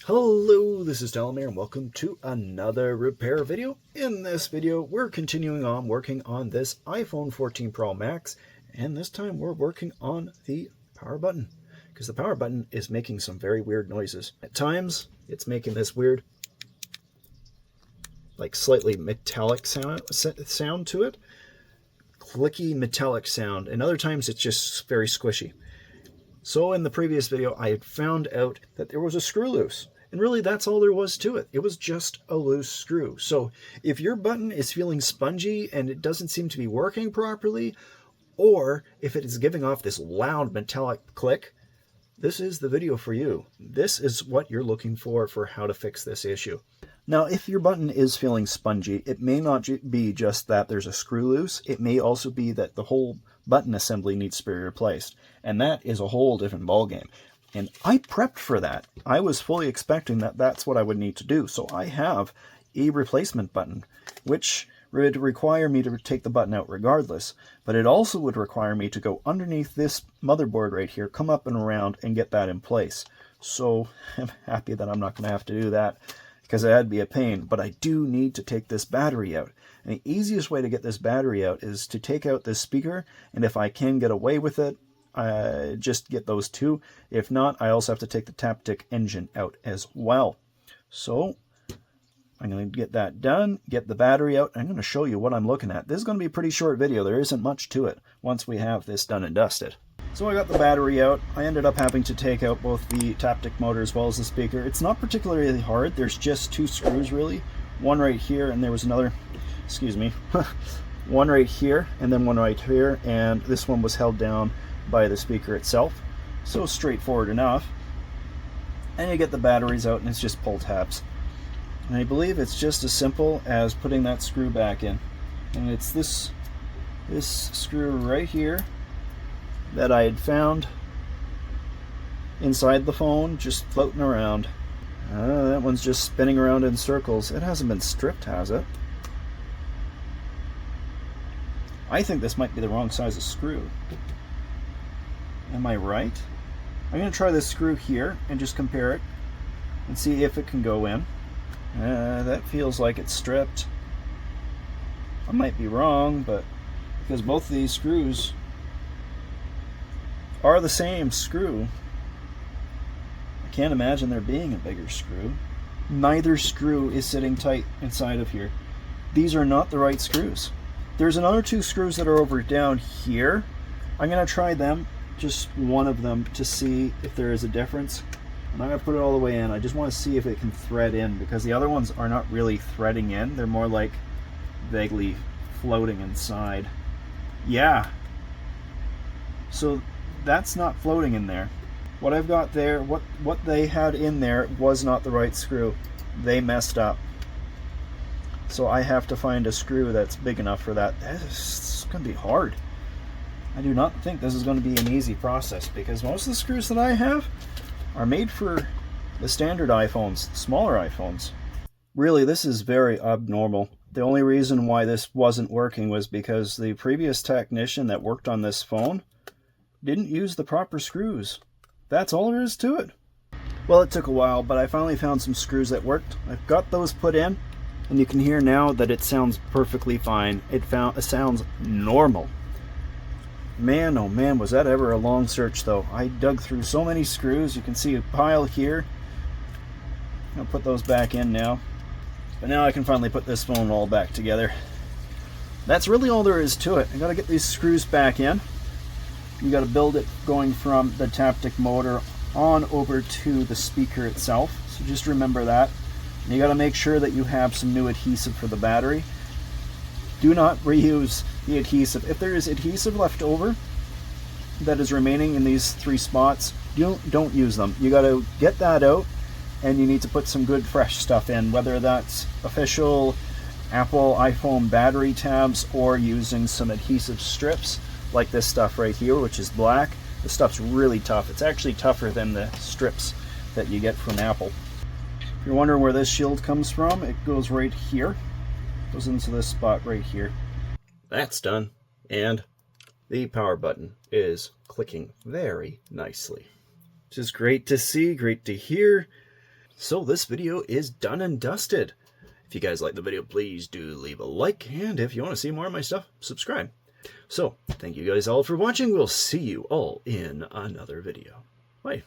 Hello, this is Delamere and welcome to another repair video. In this video, we're continuing on working on this iPhone 14 Pro Max, and this time we're working on the power button, because the power button is making some very weird noises. At times, it's making this weird, like slightly metallic sound to it, clicky metallic sound, and other times it's just very squishy. So in the previous video, I had found out that there was a screw loose. And really, that's all there was to it. It was just a loose screw. So if your button is feeling spongy and it doesn't seem to be working properly, or if it is giving off this loud metallic click, this is the video for you. This is what you're looking for how to fix this issue. Now, if your button is feeling spongy, it may not be just that there's a screw loose. It may also be that the whole button assembly needs to be replaced. And that is a whole different ballgame. And I prepped for that. I was fully expecting that that's what I would need to do. So I have a replacement button, which would require me to take the button out regardless. But it also would require me to go underneath this motherboard right here, come up and around and get that in place. So I'm happy that I'm not going to have to do that, because that'd be a pain. But I do need to take this battery out. And the easiest way to get this battery out is to take out this speaker, and if I can get away with it, just get those two. If not, I also have to take the Taptic engine out as well. So I'm going to get that done, get the battery out. I'm going to show you what I'm looking at. This is going to be a pretty short video. There isn't much to it once we have this done and dusted. So I got the battery out. I ended up having to take out both the Taptic motor as well as the speaker. It's not particularly hard. There's just two screws really. One right here, and there was another, excuse me, one right here and then one right here, and this one was held down by the speaker itself. So straightforward enough. And you get the batteries out and it's just pull tabs. And I believe it's just as simple as putting that screw back in. And it's this screw right here that I had found inside the phone, just floating around. That one's just spinning around in circles. It hasn't been stripped, has it? I think this might be the wrong size of screw. Am I right? I'm going to try this screw here and just compare it and see if it can go in. That feels like it's stripped. I might be wrong, but because both of these screws are the same screw, I can't imagine there being a bigger screw. Neither screw is sitting tight inside of here. These are not the right screws. There's another two screws that are over down here. I'm going to try them, just one of them, to see if there is a difference. I'm not going to put it all the way in. I just want to see if it can thread in, because the other ones are not really threading in. They're more like vaguely floating inside. Yeah. So that's not floating in there. What I've got there, what they had in there was not the right screw. They messed up. So I have to find a screw that's big enough for that. It's going to be hard. I do not think this is going to be an easy process, because most of the screws that I have are made for the standard iPhones, smaller iPhones. Really, this is very abnormal. The only reason why this wasn't working was because the previous technician that worked on this phone didn't use the proper screws. That's all there is to it. Well, it took a while, but I finally found some screws that worked. I've got those put in, and you can hear now that it sounds perfectly fine. It sounds normal. Man, oh man, was that ever a long search though. I dug through so many screws. You can see a pile here. I'm going to put those back in now. But now I can finally put this phone all back together. That's really all there is to it. I got to get these screws back in. You got to build it going from the Taptic motor on over to the speaker itself. So just remember that. And you got to make sure that you have some new adhesive for the battery. Do not reuse the adhesive. If there is adhesive left over that is remaining in these three spots, don't use them. You got to get that out, and you need to put some good fresh stuff in, whether that's official Apple iPhone battery tabs or using some adhesive strips like this stuff right here, which is black. This stuff's really tough. It's actually tougher than the strips that you get from Apple. If you're wondering where this shield comes from, it goes right here. Goes into this spot right here. That's done, and the power button is clicking very nicely, which is great to see, great to hear. So this video is done and dusted. If you guys like the video, please do leave a like, and if you want to see more of my stuff, subscribe. So, thank you guys all for watching. We'll see you all in another video. Bye.